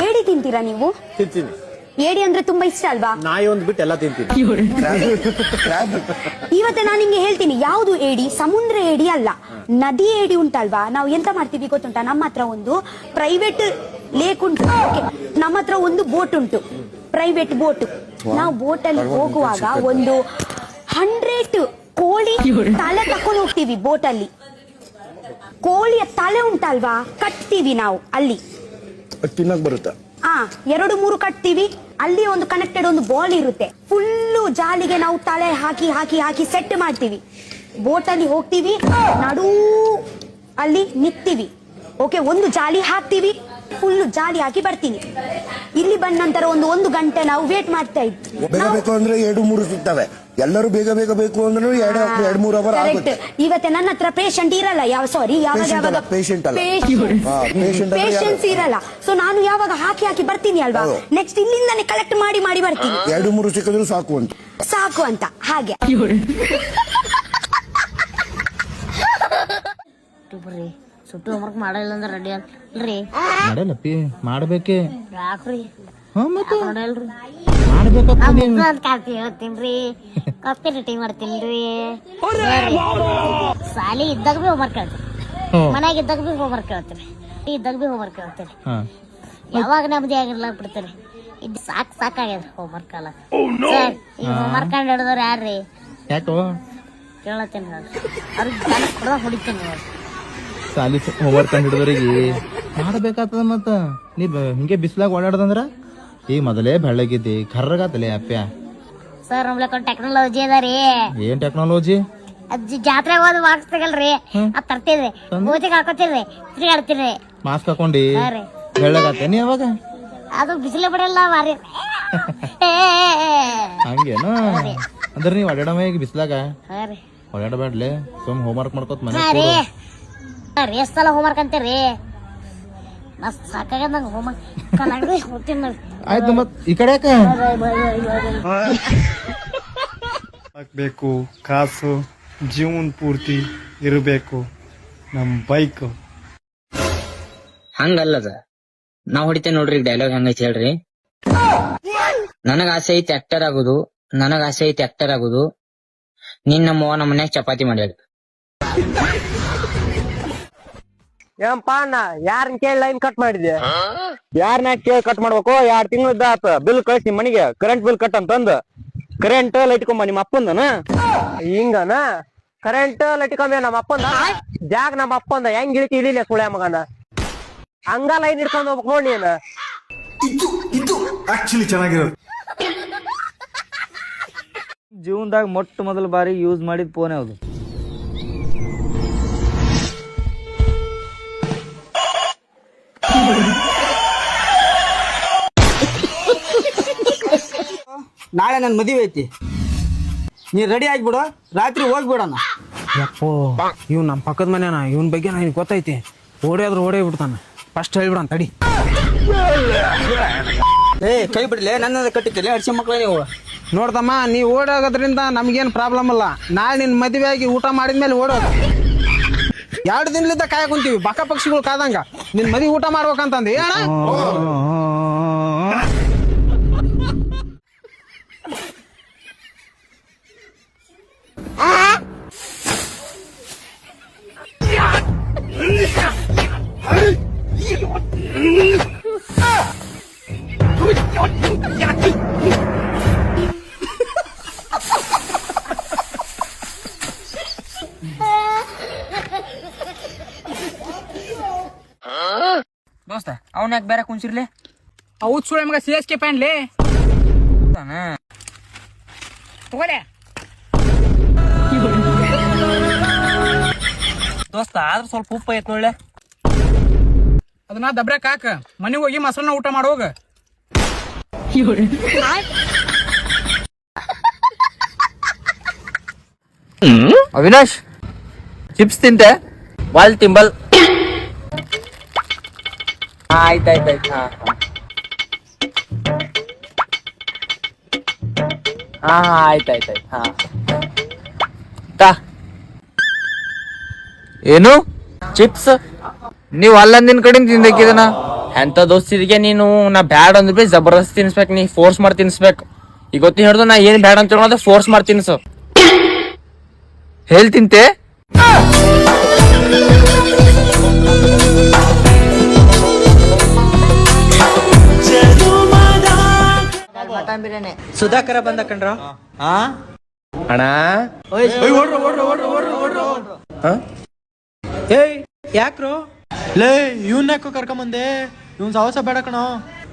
ಏಡಿ ತಿಂತೀರಾ ನೀವು? ತಿಂತೀನಿ. ಏಡಿ ಅಂದ್ರೆ ತುಂಬಾ ಇಷ್ಟ ಅಲ್ವಾ? ನಾಯಿ ಒಂದ್ ಬಿಟ್ಟು ಎಲ್ಲ ತಿಂತೀನಿ. ಇವತ್ತೆ ನಾನು ನಿಮ್ಗೆ ಹೇಳ್ತೀನಿ, ಯಾವ್ದು ಏಡಿ ಸಮುದ್ರ ಏಡಿ ಅಲ್ಲ, ನದಿ ಏಡಿ ಉಂಟಲ್ವಾ. ನಾವು ಎಂತ ಮಾಡ್ತೀವಿ ಗೊತ್ತುಂಟಾ, ನಮ್ಮ ಹತ್ರ ಒಂದು ಪ್ರೈವೇಟ್ ಲೇಕ್ ಉಂಟು, ನಮ್ಮ ಹತ್ರ ಒಂದು ಬೋಟ್ ಉಂಟು, ಪ್ರೈವೇಟ್ ಬೋಟ್. ನಾವು ಬೋಟ್ ಅಲ್ಲಿ ಹೋಗುವಾಗ ಒಂದು 100 ಕೋಳಿ ತಲೆ ತಕೊಂಡು ಹೋಗ್ತೀವಿ. ಬೋಟ್ ಅಲ್ಲಿ ಕೋಳಿಯ ತಲೆ ಉಂಟಲ್ವಾ, ಕಟ್ತೀವಿ ನಾವು ಅಲ್ಲಿ. ತಿನ್ನಕ್ ಬರುತ್ತೆ. 2-3 ಕಟ್ತೀವಿ. ಅಲ್ಲಿ ಒಂದು ಕನೆಕ್ಟೆಡ್ ಒಂದು ಬಾಲ್ ಇರುತ್ತೆ. ಫುಲ್ಲು ಜಾಲಿಗೆ ನಾವು ತಲೆ ಹಾಕಿ ಹಾಕಿ ಹಾಕಿ ಸೆಟ್ ಮಾಡ್ತೀವಿ. ಬೋಟ್ ಅಲ್ಲಿ ಹೋಗ್ತೀವಿ, ನಡು ಅಲ್ಲಿ ನಿಂತೀವಿ. ಓಕೆ, ಒಂದು ಜಾಲಿ ಹಾಕ್ತೀವಿ, ಫುಲ್ ಜಾಲಿ ಹಾಕಿ ಬರ್ತೀನಿ. ಇಲ್ಲಿ ಬಂದ ನಂತರ ಒಂದು ಗಂಟೆ ನಾವು ವೇಟ್ ಮಾಡ್ತಾ ಇದ್ವಿ. ಬೇಗ ಬೇಕು ಅಂದ್ರೆ 2-3 ಸಿಗ್ತವೆ. ಎಲ್ಲರೂ ಬೇಗ ಬೇಗ ಬೇಕು ಅಂದ್ರೆ 2-3 ಅವರ್ ಆಗುತ್ತೆ. ಇವತ್ತೆ ನನ್ನ ಹತ್ರ ಪೇಷಂಟ್ ಇರಲ್ಲ. ಪೇಷನ್ಸ್ ಇರಲ್ಲ. ಸೊ ನಾನು ಯಾವಾಗ ಹಾಕಿ ಹಾಕಿ ಬರ್ತೀನಿ ಅಲ್ವಾ, ನೆಕ್ಸ್ಟ್ ಇಲ್ಲಿಂದಾನೆ ಕಲೆಕ್ಟ್ ಮಾಡಿ ಮಾಡಿ ಬರ್ತೀನಿ. 2-3 ಸಿಕ್ಕಿದ್ರು ಸಾಕು ಅಂತ ಹಾಗೆ. ಸುಟ್ಟು ಹೋಮ್ವರ್ಕ್ ಮಾಡಲ್ಲ ಅಂದ್ರೆ ರೆಡಿ ಅಲ್ರಿ? ಮಾಡಲ್ಲಪ್ಪಿ, ಮಾಡ್ಬೇಕೆ. ಯಾಕ್ರಿ? ಮಾಡಲ್ರಿ, ಹೇಳ್ತೀನ್ರಿ, ಕಾಪಿ ಮಾಡ್ತೀನ್ರಿ. ಸಾಲಿ ಇದ್ದಾಗ ಬಿ ಹೋಮ್ವರ್ಕ್ ಕೇಳ್ತೀರಿ, ಮನ್ಯಾಗ ಇದ್ದಾಗ ಬಿ ಹೋಮ್ವರ್ಕ್ ಕೇಳ್ತೀರಿ, ಇದ್ದಾಗ ಬಿ ಹೋಮ್ವರ್ಕ್ ಕೇಳ್ತೀರಿ. ಯಾವಾಗ ನಮ್ದಿ ಆಗಿರ್ಲಾಕ್ ಬಿಡ್ತೀರಿ. ಇದು ಸಾಕಾಗ್ಯದ್ರಿ ಹೋಮ್ವರ್ಕ್ ಅಲ್ಲ ಸರ್. ಈಗ ಹೋಮ್ವರ್ಕ್ ಕಂಡು ಹಿಡಿದವ್ರು ಯಾರ್ರಿ? ಯಾಕೋ ಕೇಳತ್ತೀನಿ ಹೇಳ್ರಿ, ಅವ್ರಿಗೆ ಹೊಡಿತೀನಿ. ಸಾಲಿ ಹೋಮ್ವರ್ಕ್ ಕಂಡು ಹಿಡಿದವ್ರಿಗೆ ಮಾಡಬೇಕಾಗ್ತದ. ಮತ್ತ ನೀ ಹಿಂಗೆ ಬಿಸ್ಲಾಗ ಓಡಾಡ್ದಂದ್ರ ಈಗ ಮೊದಲೇ ಬೆಳ್ಳಗಿದ್ದಿ, ಕರ್ರಗಾತಲೆ ಅಪ್ಪ್ಯಾ. ಸರ್ ನಮ್ಲಕ್ಕ ಟೆಕ್ನಾಲಜಿ ಅದ ರೀ. ಏನ್ ಟೆಕ್ನಾಲಜಿ? ಜಾತ್ರೆಗೆ ಹೋದ್ ಮಾಸ್ಕ್ ತಗಲ್ರಿ, ಅದ್ ತರ್ತಿದ್ರಿ, ಮೂತಿಗೆ ಹಾಕೋತಿರ್ರಿ, ತಿರ್ಗಾಡ್ತಿರ್ರಿ. ಮಾಸ್ಕ್ ಹಾಕೊಂಡಿ ಬೆಳ್ಳಗಾತೆ ನೀ ಅವಾಗ? ಅದು ಬಿಸಿಲು ಬಿಡಲ್ಲ ಮಾರಿ. ಹಂಗೇನು? ಅಂದ್ರೆ ನೀವ್ ಓಡಾಡಮ್ಮ ಈಗ ಬಿಸ್ಲಾಗ ಓಡಾಡಬೇಡ್ಲೆ, ಸುಮ್ ಹೋಮ್ವರ್ಕ್ ಮಾಡ್ಕೋತ ಮನೆ ರೇಸ್ ಸಲ ಹೋಮ್ವರ್ಕ್ ಅಂತೀರಿ. ಮಸ್ತ್ ಸಾಕಾಗ್ಯದ ನಂಗೆ ಹೋಮ್ವರ್ಕ್ ಹೋಗ್ತೀನಿ ನೋಡಿ. ಆಯ್ತು, ಮತ್ ಈ ಕಡೆ ಹಾಕ್ಬೇಕು. ಕಾಸು ಜೀವನ್ ಪೂರ್ತಿ ಇರಬೇಕು ನಮ್ ಬೈಕ್. ಹಂಗಲ್ಲದ ನಾವ್ ಹೊಡಿತೇವೆ ನೋಡ್ರಿ. ಡೈಲಾಗ್ ಹೆಂಗೈತಿ ಹೇಳ್ರಿ. ನನಗ ಆಸೆ ಐತಿ ಆಕ್ಟರ್ ಆಗುದು, ನೀನ್ ನಮ್ಮ ಮನ್ಯಾಗ ಚಪಾತಿ ಮಾಡ್ಯಾಳ. ಏನಪ್ಪ ಅಣ್ಣ, ಯಾರನ್ ಕೇಳಿ ಲೈನ್ ಕಟ್ ಮಾಡಿದ್ಯಾ? ಯಾರನ್ನ ಕೇಳಿ ಕಟ್ ಮಾಡ್ಬೇಕು? 2 ತಿಂಗಳದ ಆತ ಬಿಲ್ ಕಳಿಸಿ ನಿಮ್ ಮನಿಗೆ, ಕರೆಂಟ್ ಬಿಲ್ ಕಟ್ ಅಂತಂದ. ಕರೆಂಟ್ ಲೈಟ್ ಕೊಂಬ ನಿಮ್ಮ ಅಪ್ಪಂದನ ಹಿಂಗನ? ಕರೆಂಟ್ ಲೈಟ್ ಕೊಂಬ ನಮ್ಮ ಅಪ್ಪಂದ ಜಾಗ, ನಮ್ಮ ಅಪ್ಪಂದ ಹೆಂಗ್ ಇಳಿತಿ ಇಳಿಲ್ಲ ಸುಳ್ಯ ಮಗನ. ಹಂಗ ಲೈನ್ ಇಟ್ಕೊಂಡ್ ಹೋಗ್ಬೇಕು ನೋಡಿ ನೀನ. ಜೀವನದಾಗ ಮೊಟ್ಟ ಮೊದಲ ಬಾರಿ ಯೂಸ್ ಮಾಡಿದ ಫೋನ್ ಯಾವ್ದು? ನಾಳೆ ನನ್ ಮದುವೆ ಐತಿ, ನೀ ರೆಡಿ ಆಗ್ಬಿಡು, ರಾತ್ರಿ ಹೋಗ್ಬಿಡಣ. ಯಪ್ಪೋ, ಇವ್ ನಮ್ ಪಕ್ಕದ ಮನೆನ, ಇವನ್ ಬಗ್ಗೆ ನನಗೆ ಗೊತ್ತೈತಿ. ಓಡೇ ಬಿಡ್ತಾನ. ಫಸ್ಟ್ ಹೇಳ್ಬಿಡಣ ತಡಿ. ಕೈ ಬಿಡ್ಲೆ, ನನ್ನ ಕಟ್ಟಿಕಲಿ ಅಡ್ಸಿ ಮಕ್ಳ ನೀವು. ನೋಡ್ದಮ್ಮ, ನೀ ಓಡೋಗೋದ್ರಿಂದ ನಮ್ಗೇನ್ ಪ್ರಾಬ್ಲಮ್ ಇಲ್ಲ. ನಾಳೆ ನಿನ್ ಮದುವೆ ಆಗಿ ಊಟ ಮಾಡಿದ್ಮೇಲೆ ಓಡೋದು. 2 ದಿನಲಿದ್ದ ಕಾಯ ಕುಂತೀವಿ, ಬಕ್ಕ ಪಕ್ಷಿಗಳು ಕಾದಂಗ. ನಿನ್ ಮದುವೆ ಊಟ ಮಾಡ್ಬೇಕಂತಂದಿ ಅಣ್ಣ. ದೋಸ್ತ ಅವನ್ ಯಾಕೆ ಬೇರೆ ಕುಂಚಿರ್ಲಿ? ಹೌದ್ ಸುಳ್ಳ ಮಗ, CSK ಪ್ಯಾನ್ಲಿ ತಗೋಲೆ. ದೋಸ್ತ ಆದ್ರ ಸ್ವಲ್ಪ ಉಪ್ಪು ಐತ್ ನೋಡ್ಲೆ. ಅದನ್ನ ದಬ್ರಕ್ ಹಾಕ, ಮನೆಗೆ ಹೋಗಿ ಮೊಸರನ್ನ ಊಟ ಮಾಡೋಗ. ಅವಿನಾಶ್, ಚಿಪ್ಸ್ ತಿಂತೆ? ವಾಲ್ ತಿಂಬಲ್. ಆಯ್ತಾಯ್ತು. ಆಯ್ತಾಯ್ತು. ಏನು ಚಿಪ್ಸ್? ನೀವು ಅಲ್ಲಂದಿನ ಕಡೆಯಿಂದ ತಿಂದಕ್ಕಿದನ ಎಂತ ದೋಸ್ತಿಗೆ ನೀನು ನಾ ಬ್ಯಾಡ್ ಅಂದ್ ಬಿ ಜಬರ್ದಸ್ತ್ ತಿನ್ಸ್ಬೇಕು, ನೀ ಫೋರ್ಸ್ ಮಾಡಿ ತಿನ್ಸ್ಬೇಕು. ಈಗ ಗೊತ್ತಿ ಹಿಡ್ದು ನಾ ಏನ್ ಬ್ಯಾಡ ಅಂತ ಹೇಳೋದು ಫೋರ್ಸ್ ಮಾಡಿ ತಿನ್ಸು. ಹೇಳ್ತಿಂತೆ ಸುಧಾಕರ ಬಂದ ಕಣ್ರ. ಅಣ್ಣ ಏಯ್ ಯಾಕ್ರೋ ಲೇ ಇವನ್ ಯಾಕೋ ಕರ್ಕೊಂಬಂದೆ, ಇವನ್ ಸಾಹಸ ಬೇಡ ಕಣೋ.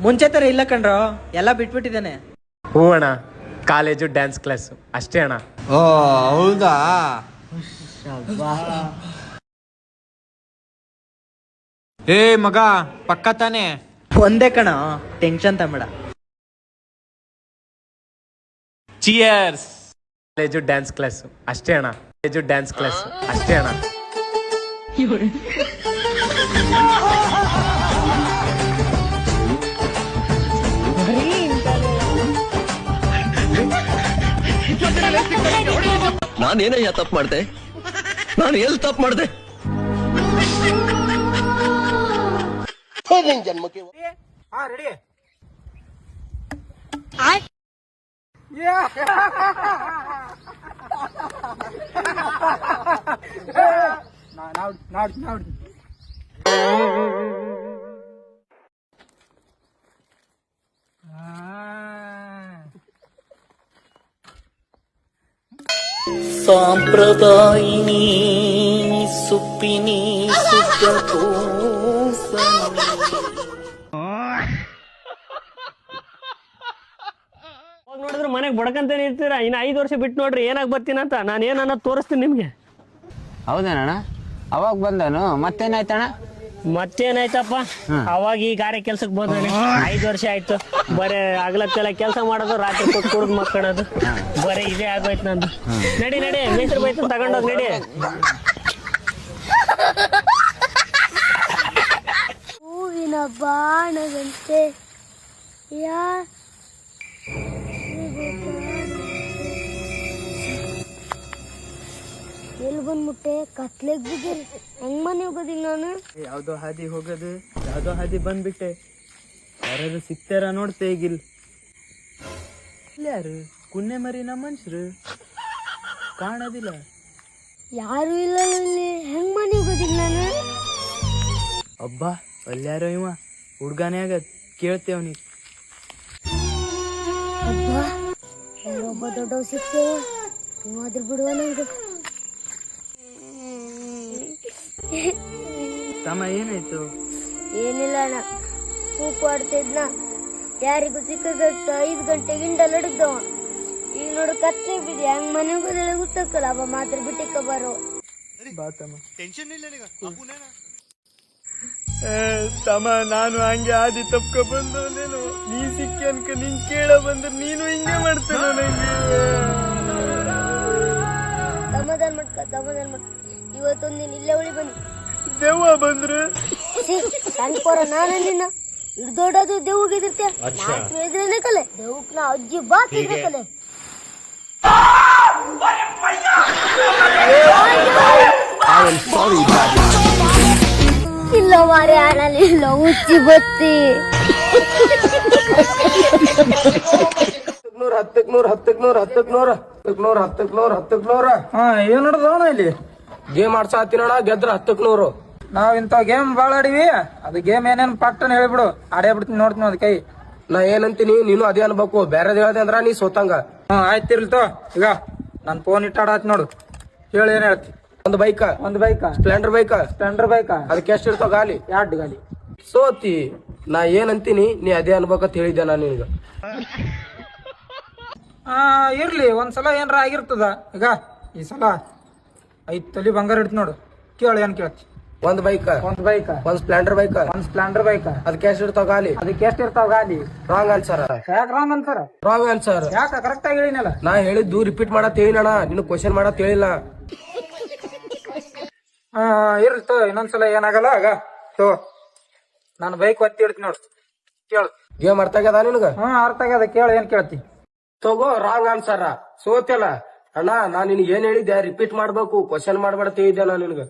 ಮುಂಚೆ ತರ ಇಲ್ಲ ಕಣ್ರೋ, ಎಲ್ಲ ಬಿಟ್ಬಿಟ್ಟಿದ್ದಾನೆ. ಹ್ಞೂ ಅಣ್ಣ, ಕಾಲೇಜು ಡ್ಯಾನ್ಸ್ ಕ್ಲಾಸ್ ಅಷ್ಟೇ ಅಣ್ಣ. ಓ ಹೌದಾ. ಏ ಮಗ ಪಕ್ಕ ತಾನೆ. ಒಂದೇ ಕಣ, ಟೆನ್ಷನ್ ತಬೇಡ. ಚಿಯರ್ಸ್. ಕಾಲೇಜು ಡ್ಯಾನ್ಸ್ ಕ್ಲಾಸ್ ಅಷ್ಟೇ ಅಣ್ಣ. ಕಾಲೇಜು ಡ್ಯಾನ್ಸ್ ಕ್ಲಾಸ್ ಅಷ್ಟೇ ಅಣ್ಣ. ನಾನೇನಯ್ಯ ತಪ್ಪು ಮಾಡ್ದೆ, ನಾನು ಎಲ್ಲಿ ತಪ್ಪು ಮಾಡ್ದೆ? ಜನ್ಮಕ್ಕೆ ಸಾಂಪ್ರದಾಯಿನಿ ಸುಪ್ಪಿನಿ ನೋಡಿದ್ರೆ ಮನೆಗೆ ಬಡ್ಕಂತಾನೆ ಇರ್ತೀರಾ. ಇನ್ನು 5 ವರ್ಷ ಬಿಟ್ಟು ನೋಡ್ರಿ ಏನಾಗ್ ಬರ್ತೀನಂತ ನಾನು ಏನನ್ನ ತೋರಿಸ್ತೀನಿ ನಿಮ್ಗೆ. ಹೌದೇನಣ್ಣ? ಅವಾಗ ಬಂದನು ಮತ್ತೇನಾಯ್ತಣ್ಣ? ಮತ್ತೇನಾಯ್ತಪ್ಪ, ಅವಾಗ ಈ ಗಾರೆ ಕೆಲ್ಸಕ್ಕೆ ಬಂದಾನೆ. 5 ವರ್ಷ ಆಯ್ತು. ಬರೇ ಹಗಲತ್ತೆಲ್ಲ ಕೆಲಸ ಮಾಡೋದು, ರಾತ್ರಿ ಕುಡ್ದು ಮಕ್ಕಳೋದು, ಬರೇ ಇದೇ ಆಗೋಯ್ತು ನಂದು. ನಡಿ ಮೇಸ್ರು ಬೈತು ತಗೊಂಡೋಗ್ ನಡಿ. ಹೂವಿನ ಬಾಣದಂತೆ ಎಲ್ಲಿ ಬಂದ್ಬಿಟ್ಟೆ, ಕತ್ಲೆಗ್ ಬಿದ್ದೀರಿ. ಹೆಂಗ್ ಮನೆ ಹೋಗೋದಿಲ್ಲ ನಾನು? ಯಾವ್ದೋ ಹಾದಿ ಹೋಗೋದು, ಯಾವ್ದೋ ಹಾದಿ ಬಂದ್ಬಿಟ್ಟೆ. ಯಾರಾದ್ರು ಸಿಗ್ತಾರ ನೋಡ್ತೆ ಈಗಿಲ್. ಯಾರು ಕುನ್ನೆ ಮರಿನ ಮನುಷ್ಯರು ಕಾಣೋದಿಲ್ಲ. ಯಾರು ಇಲ್ಲ ಇಲ್ಲಿ, ಹೆಂಗ್ ಮನೆ ಹೋಗೋದಿಲ್ಲ ನಾನು? ಅಬ್ಬಾ ಅಲ್ಯಾರೋ ಇವ ಹುಡ್ಗಾನೇ ಆಗದ್, ಕೇಳ್ತೇವನಿ. ಅಬ್ಬಾ ಯಾರೊಬ್ಬ ದೊಡ್ಡವ್ ಸಿಗ್ತೇವ, ಇವಾದ್ರೂ ಬಿಡುವ ನಂಗೆ. ತಮ್ಮ ಏನಾಯ್ತು? ಏನಿಲ್ಲ ಅಣ್ಣ, ಕೂಕು ಆಡ್ತಿದ್ನ, ಯಾರಿಗೂ ಸಿಕ್ಕಗಟ್ಟ 5 ಗಂಟೆಗೆ ಇಂಡಲ್ ಹಿಡಿದವ. ಈಗ ನೋಡು ಕತ್ತೆ ಬಿಡಿ, ಹಂಗ್ ಮನೆ ಹೋಗೋದೆಲ್ಲ ಗೊತ್ತಾಗಲ್ಲ. ಅವ ಮಾತ್ರ ಬಿಟ್ಟಿಕ್ಕ ಬರೋ ತಮ್ಮ ನಾನು ಹಂಗೆ ಆದಿ ತಪ್ಕ ಬಂದವನೇನು, ನೀ ಸಿಕ್ಕಿ ಅನ್ಕ ನಿನ್ ಕೇಳ ಬಂದ್ರೆ ನೀನು ಹಿಂಗೆ ಮಾಡ್ತೇನೆ ನಂಗೆ. ಸಮಾಧಾನ ಮಾಡ್ಕ. ಇವತ್ತೊಂದಿನ ಇಲ್ಲೇ ಉಳಿ ಬನ್ನಿ. ದೆವ್ವ ಬಂದ್ರೆ ಸಣ್ಣ ನಾನು ನಿನ್ನ ಹಿಡ್ದೋಡೋದು ದೆವ್ಗೆ ಎದಿರ್ತೆ. ಎದ್ರೇನೆ ಕಲೆ ದೆವ್ಕ್ ನಾ ಅಜ್ಜಿ ಬಾತ್ ಇದ್ರೆ ಕಲೆ. ಇಲ್ಲ ಮಾರೆ ಆನಲ್ಲಿ ಇಲ್ಲ ಹುಚ್ಚಿ ಬತ್ತಿ. 100 ಏನ್ ನೋಡೋಣ ಇಲ್ಲಿ ಗೇಮ್ ಆಡ್ಸಾತಿನೋಣ, ಗೆದ್ರ 100. ನಾವ್ ಇಂಥ ಗೇಮ್ ಬಾಳ ಆಡಿವಿ. ಅದು ಗೇಮ್ ಏನೇನ್ ಪಟ್ಟನ್ ಹೇಳ್ಬಿಡು, ಆಡೇ ಬಿಡ್ತೀನಿ, ನೋಡ್ತೀನಿ ಅದ್ ಕೈ. ನಾ ಏನಂತೀನಿ ನೀನು ಅದೇ ಅನ್ಬೇಕು, ಬೇರೆದ್ ಹೇಳ್ದೆ ಅಂದ್ರ ನೀ ಸೋತಂಗ. ಆಯ್ತಿರ್ಲ್ತೋ. ಈಗ ನನ್ ಫೋನ್ ಇಟ್ಟಾಡತ್ ನೋಡು, ಹೇಳಿ ಏನ್ ಹೇಳ್ತಿ. ಒಂದು ಬೈಕ ಸ್ಪ್ಲೆಂಡರ್ ಬೈಕ ಅದಕ್ಕೆ ಎಷ್ಟು ಇರ್ತಾವ ಗಾಲಿ? 2 ಗಾಲಿ. ಸೋತಿ ನಾ ಏನಂತೀನಿ ನೀ ಅದೇ ಅನ್ಬೇಕಂತ ಹೇಳಿದ್ದೆ ನಾನು ನಿನ್ಗ. ಇರ್ಲಿ, ಒಂದ್ಸಲ ಏನ್ರ ಆಗಿರ್ತದ. ಈಗ ಈ ಸಲ 5 ತೊಲಿ ಬಂಗಾರ ಇಡ್ತಿ ನೋಡು, ಕೇಳಿ ಏನ್ ಕೇಳ್ತಿ. ಒಂದು ಬೈಕ ಒಂದು ಸ್ಪ್ಲೆಂಡರ್ ಬೈಕ ಅದಕ್ಕೆ ಎಷ್ಟು ಇರ್ತಾವ ಗಾಲಿ? Wrong answer. ಯಾಕೆ ರಾಂಗ್ ಅಂತಾರ? Wrong answer. ಯಾಕ ಕರೆಕ್ಟ್ ಆಗಿ ಹೇಳಿನಲ್ಲ. ನಾ ಹೇಳಿದ್ದು ರಿಪೀಟ್ ಮಾಡತ್ ಹೇಳಿನಣ್ಣ, ನಿನ್ ಕ್ವಶನ್ ಮಾಡತ್ ಹೇಳಿಲ್ಲ. ಇರ್ಲ್ತೋ, ಇನ್ನೊಂದ್ಸಲ ಏನಾಗಲ್ಲ. ಆಗ ತೋ ನಾನು ಬೈಕ್ ಒತ್ತಿ ಇಡ್ತೀನಿ ನೋಡು, ಕೇಳು. ಗೇಮ್ ಅರ್ಥ ಆಗ್ಯದ ನಿನಗ? ಅರ್ಥ ಆಗ್ಯದ, ಕೇಳು ಏನ್ ಕೇಳ್ತಿ. ತಗೋ ರಾಂಗ್ ಆನ್ಸರ್. ಸೋತಿಯಲ್ಲ ಅಣ್ಣ, ನಾನ್ ನಿನ್ಗೆ ಏನ್ ಹೇಳಿದ್ದೆ, ರಿಪೀಟ್ ಮಾಡ್ಬೇಕು, ಕ್ವಶನ್ ಮಾಡ್ಬೇಡ ಹೇಳಿದ್ದೆ ನಾ ನಿನ್ಗ.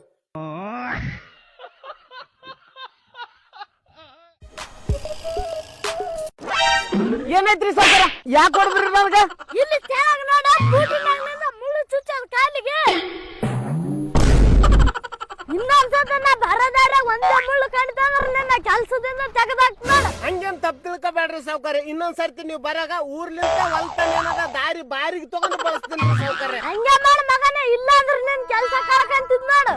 ಏನೈತ್ರಿ ಸಾವ್ಕಾರ ಯಾಕೆ ಹೊಡೆದ್ರಿ ನನಗ ಇಲ್ಲಿ ಕೆಳಗ ನೋಡ ಬೂಟಿನಾಗ್ಲಿಂದ ಮುಳ್ಳು ಚುಚ್ಚದ ಕಾಲಿಗೆ ಇನ್ನೊಂದ್ಸತ ನಾ ಬರದಾರ ಒಂದೇ ಮುಳ್ಳು ಕಡಿತಂದ್ರ ನಿನ್ನ ಕೆಲ್ಸದಿಂದ ತೆಗೆದಾಕ್ ನೋಡ. ಹಂಗೇನ್ ತಪ್ಪು ತಿಳ್ಕೊಬೇಡ್ರಿ ಸಾವ್ಕಾರ ಇನ್ನೊಂದ್ ಸರ್ತಿ ನೀವು ಬರಾಗ ಊರ್ಲಿಂದ ಹೊಲ್ತಾನ ದಾರಿ ಬಾರಿಗೆ ತಗೊಂಡು ಬಳಸ್ತೀನಿ ಸಾವ್ಕಾರ. ಹಂಗೆ ಮಾಡ ಮಗನ, ಇಲ್ಲ ಅಂದ್ರ ನಿನ್ ಕೆಲ್ಸ ಕಳ್ಕಂತಿದ್ ನೋಡು.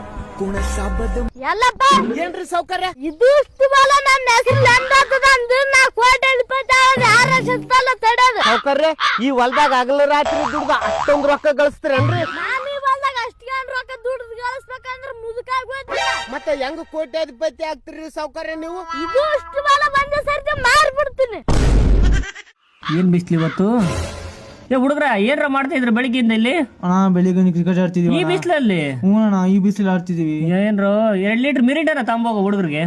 ಎಲ್ಲಪ್ಪ ಏನ್ರಿ ಸಾವ್ಕಾರ ಇದು ಇಷ್ಟು ಬಲ ನನ್ನ ಹೆಸರು ಎಂದಾತದ ಅಂದ್ರ ನಾ ಕೋಟಿ ಇಪ್ಪತ್ತಾರು ಯಾರ ಸಿಗ್ತಲ್ಲ ತಡೆದು. ಸಾವ್ಕಾರ್ರೆ ಈ ಹೊಲ್ದಾಗ ಹಗಲ ರಾತ್ರಿ ದುಡ್ದ ಅಷ್ಟೊಂದು ರೊಕ್ಕ ಗಳಿಸ್ತೀರೇನ್ರಿ? ನಾನು ಈ ಹೊಲ್ದಾಗ ಅಷ್ಟೇನ್ ರೊಕ್ಕ ದುಡ್ದು ಗಳಿಸ್ಬೇಕಂದ್ರ ಮುದುಕಾಗೋಯ್ತಿಲ್ಲ. ಮತ್ತೆ ಹೆಂಗ ಕೋಟ್ಯಾಧಿಪತಿ ಆಗ್ತೀರಿ ಸಾವ್ಕಾರ ನೀವು? ಇದು ಇಷ್ಟು ಬಲ ಬಂದ ಸರ್ತಿ ಮಾರ್ಬಿಡ್ತೀನಿ. ಏನ್ ಬಿಸ್ಲಿ ಇವತ್ತು? ಏ ಹುಡುಗ್ರ ಏನ್ರ ಮಾಡ್ತಾ ಇದ್ರ ಬೆಳಿಗ್ಗೆಯಿಂದ ಇಲ್ಲಿ? ಅಣ್ಣ ಬೆಳಿಗ್ಗೆ ಕ್ರಿಕೆಟ್ ಆಡ್ತಿದೀವಿ. ಈ ಬಿಸ್ಲಲ್ಲಿ? ಹ್ಞೂ ಅಣ್ಣ, ಈ ಬಿಸಿಲು ಆಡ್ತಿದೀವಿ. ಏನ್ರು 2 ಲೀಟರ್ ಮಿರಿಂಡನ ತಂಬೋಗ ಹುಡುಗರಿಗೆ.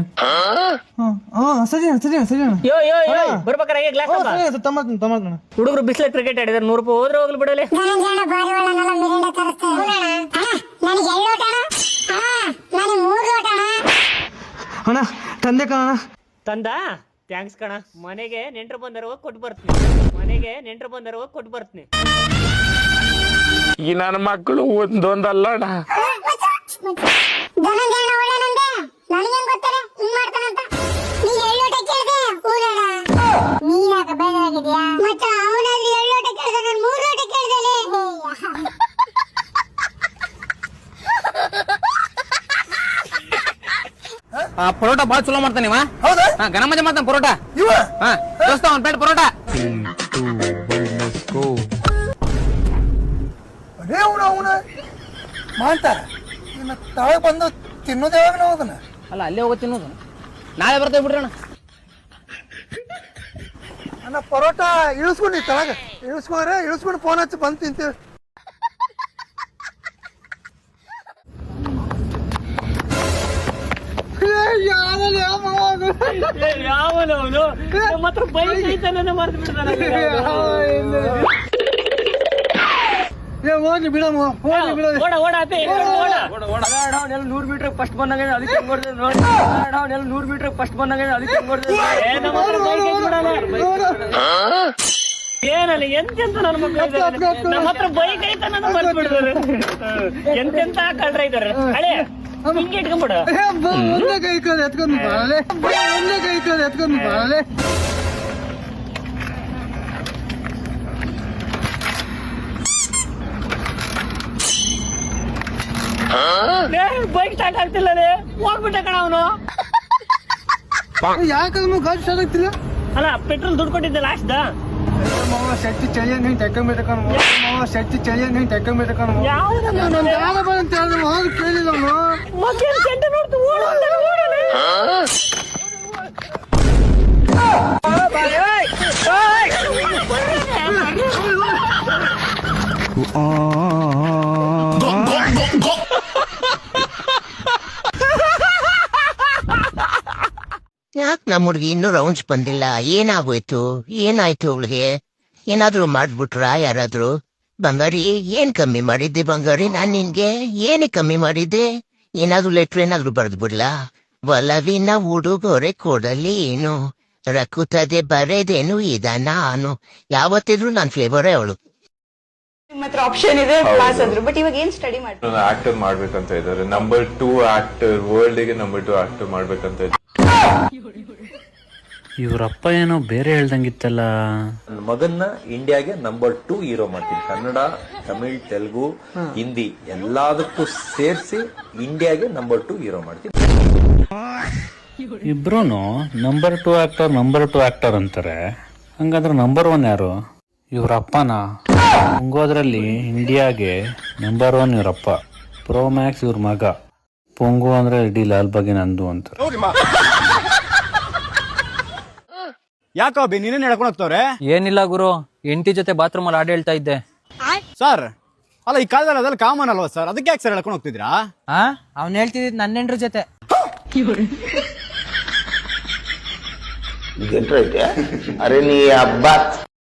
ಸರಿ ಅಣ್ಣ, ಸರಿ ಅಣ್ಣ, ಸರಿ ಅಣ್ಣ. ಯೋ ಯೋ ಯೋ ಬರ್ಬೇಕಾರ ಈಗ ಗ್ಲಾಸ್ ತಮ್ಮ ಹುಡುಗರು ಬಿಸ್ಲ ಕ್ರಿಕೆಟ್ ಆಡಿದಾರೆ 100 ರೂಪಾಯಿ ಹೋದ್ರೆ ಹೋಗ್ಲಿ ಬಿಡಲಿ. ಅಣ್ಣ ತಂದೆ ಕಣ. ತಂದ ಥ್ಯಾಂಕ್ಸ್ ಕಣ. ಮನೆಗೆ ನೆಂಟ್ರು ಬಂದರು ಕೊಟ್ಟು ಬರ್ತೀನಿ. ಮನೆಗೆ ನೆಂಟ್ರು ಬಂದರು ಕೊಟ್ಟು ಬರ್ತೀನಿ. ಈ ನನ್ನ ಮಕ್ಕಳು ಒಂದೊಂದಲ್ಲ ಅಣ್ಣ. ಪರೋಟ ಬಾಳ ಚಲೋ ಮಾಡ್ತಾನೆ ಇವ. ಗನ ಮಜಾ ಮಾಡ್ತಾನೆ ಪರೋಟ. ದೋಸ್ತ ಒಂದ್ ಪ್ಲೇಟ್ ಪರೋಟ. ಮಾಡ್ತಾರ ತಾಳೆ ಬಂದು ತಿನ್ನೋದು ಯಾವಾಗ ನಾವು ಅದನ್ನ? ಅಲ್ಲ ಅಲ್ಲೇ ಹೋಗಿ ತಿನ್ನೋದು. ನಾಳೆ ಬರ್ತೇವೆ ಬಿಡ್ರಿ ಅಣ್ಣ. ಅಣ್ಣ ಪರೋಟ ಇಳಿಸ್ಕೊಂಡು ತಳಗ ಇಳಿಸ್ಕೊಂಡು ಫೋನ್ ಹಚ್ಚಿ ಬಂದು ತಿಂತೀವಿ. ಯಾವನವನು ನಮ್ಮ ಹತ್ರ ಬೈಕ್ ಐತಾನೆ ಮರ್ತು ಬಿಡ್ತಾನೆ. ಹೋಗ್ಲಿ ಬಿಡಮ್ಮ, ಹೋಗ್ಲಿ ಬಿಡ. ಓಡ ಅಪ್ಪೆ ಓಡ. 100 ಮೀಟರ್ ಫಸ್ಟ್ ಬಂದಾಗ ಅದಕ್ಕೆ ಹೆಂಗ್ ಹೊಡ್ದೆ ನೋಡಿ. 100 ಮೀಟರ್ ಫಸ್ಟ್ ಬಂದಾಗ ಅದಕ್ಕೆ ಹೆಂಗ್ ಹೊಡ್ದೆ. ನಮ್ಮ ಹತ್ರ ಬೈಕ್ ಐತ್ ಬಿಡಲ್ಲ. ಏನಲ್ಲ ಎಂತೆಂತ ನನ್ನ ಮಕ್ಕಳು ಇದ್ದಾರೆ. ನಮ್ಮ ಹತ್ರ ಬೈಕ್ ಐತಾನೆ ಮರ್ತು ಬಿಡ್ತಾರೆ. ಎಂತೆಂತ ಕಳ್ರ ಇದಾರೆ. ಹಳೆ ಹಿಂಗೆ ಇಟ್ಕೊಂಡ್ಬಿಡ. ಒಂದೇ ಕೈ ಕಾಲು ಎತ್ಕೊಂಡು ಬಾಳಲೆ, ಒಂದೇ ಕೈ ಕಾಲು ಎತ್ಕೊಂಡು ಬಾಳಲೆ. ಬೈಕ್ ಸ್ಟಾರ್ಟ್ ಆಗ್ತಿಲ್ಲ. ಹೋಗ್ಬಿಟ್ಟ ಕಣ ಅವನು. ಯಾಕಂದ್ರೆ ಗಾಡಿ ಸ್ಟಾರ್ಟ್ ಆಗ್ತಿಲ್ಲ? ಅಲ್ಲ ಪೆಟ್ರೋಲ್ ದುಡ್ಡು ಕೊಟ್ಟಿದ್ದೆ ಲಾಸ್ಟ್. ಶೆಟ್ಟಿ ಚಳಿಯ ನೀನ್ ಟೆಕ್ಕಂಬೇಟ ಕಣ. ಶೆಟ್ಟಿ ಚಳಿಯ ನೀನ್ ಟೆಕ್ಕಂಬೇಟ ಕಣ. ನಾನು ಯಾರ ಬಂತ ಹೇಳಿದ ಕೇಳಿದವನು ಮಕ್ಕಳು ಸೆಂಟ ನೋಡ್ತು ಯಾಕೆ ನಮ್ಮ ಹುಡುಗಿ ಇನ್ನೂ ರೌಂಡ್ಸ್ ಬಂದಿಲ್ಲ? ಏನಾಯ್ತು ಅವಳಿಗೆ? ಏನಾದ್ರು ಮಾಡ್ಬಿಟ್ರಾ ಯಾರಾದ್ರು? ಬಂಗಾರಿ ಏನ್ ಕಮ್ಮಿ ಮಾಡಿದ್ದೆ ಬಂಗಾರಿ? ನಾನ್ ನಿನ್ಗೆ ಏನೇ ಕಮ್ಮಿ ಮಾಡಿದ್ದೆ? ಏನಾದ್ರು ಲೆಟ್ರ್ ಏನಾದ್ರು ಬರೆದು ಬಿಡ್ಲಾ? ಒಲವಿನ ಉಡುಗೊರೆ ಕೊಡಲಿ ಏನು ರಕ್ಕುತ್ತದೆ ಬರೆದೇನು ಇದ ನಾನು. ಯಾವತ್ತಿದ್ರು ನಾನ್ ಫ್ಲೇವರೇ ಅವಳು. ಆಪ್ಷನ್ ಇದೆ ಪಾಸ್ ಆದ್ರು. ಬಟ್ ಇವಾಗ ಏನ್ ಸ್ಟಡಿ ಮಾಡ್ತಾರೆ? ಆಕ್ಟರ್ ಮಾಡ್ಬೇಕಂತ ಇದ್ದಾರೆ. ನಂಬರ್ 2 ಆಕ್ಟರ್, ವರ್ಲ್ಡ್ ಗೆ ನಂಬರ್ 2 ಆಕ್ಟರ್ ಮಾಡ್ಬೇಕಂತ ಇದ್ದಾರೆ. ಇವ್ರಪ್ಪ ಏನೋ ಬೇರೆ ಹೇಳ್ದಂಗಿತ್ತಲ್ಲ. ನನ್ನ ಮಗನ್ನ ಇಂಡಿಯಾಗೆ ನಂಬರ್ 2 ಹೀರೋ ಮಾಡ್ತೀನಿ. ಕನ್ನಡ, ತಮಿಳ್, ತೆಲುಗು, ಹಿಂದಿ ಎಲ್ಲದಕ್ಕೂ ಸೇರಿಸಿ ಇಂಡಿಯಾಗೆ ನಂಬರ್ 2 ಹೀರೋ ಮಾಡ್ತೀನಿ. ಇಬ್ರು ನಂಬರ್ 2 ಆಕ್ಟರ್ ಅಂತಾರೆ. ಹಂಗಂದ್ರೆ ನಂಬರ್ 1 ಯಾರು? ಇವ್ರಪ್ಪನ. ಪೊಂಗೋದ್ರಲ್ಲಿ ಇಂಡಿಯಾಗೆ ನಂಬರ್ 1 ಇವ್ರಪ್ಪ. ಪ್ರೋ ಮ್ಯಾಕ್ಸ್ ಇವ್ರ ಮಗ. ಪೊಂಗು ಅಂದ್ರೆ ಇಡೀ ಲಾಲ್ ಬಾಗಿ ನಂದು ಅಂತಾರೆ. ಯಾಕೋ ಬಿ ನೀನೇನ್ ಹೇಳ್ಕೊಂಡು ಹೋಗ್ತವ್ರೆ? ಏನಿಲ್ಲ ಗುರು, ಹೆಂಡತಿ ಜೊತೆ ಬಾತ್ರೂಮ್ ಅಲ್ಲಿ ಹಾಡು ಹೇಳ್ತಾ ಇದ್ದೆ. ಸರ್ ಅಲ್ಲ ಈ ಕಾಲದಲ್ಲಿ ಅದೆಲ್ಲ ಕಾಮನ್ ಅಲ್ವಾ ಸರ್? ಅದಕ್ಕೆ ಯಾಕೆ ಸರ್ ಹೇಳ್ಕೊಂಡು ಹೋಗ್ತಿದ್ರಾ? ಅವ್ನು ಹೇಳ್ತಿದ್ ನನ್ನ ಹೆಂಡ್ರ ಜೊತೆ. ಅರೆ ನೀ ಹಬ್ಬ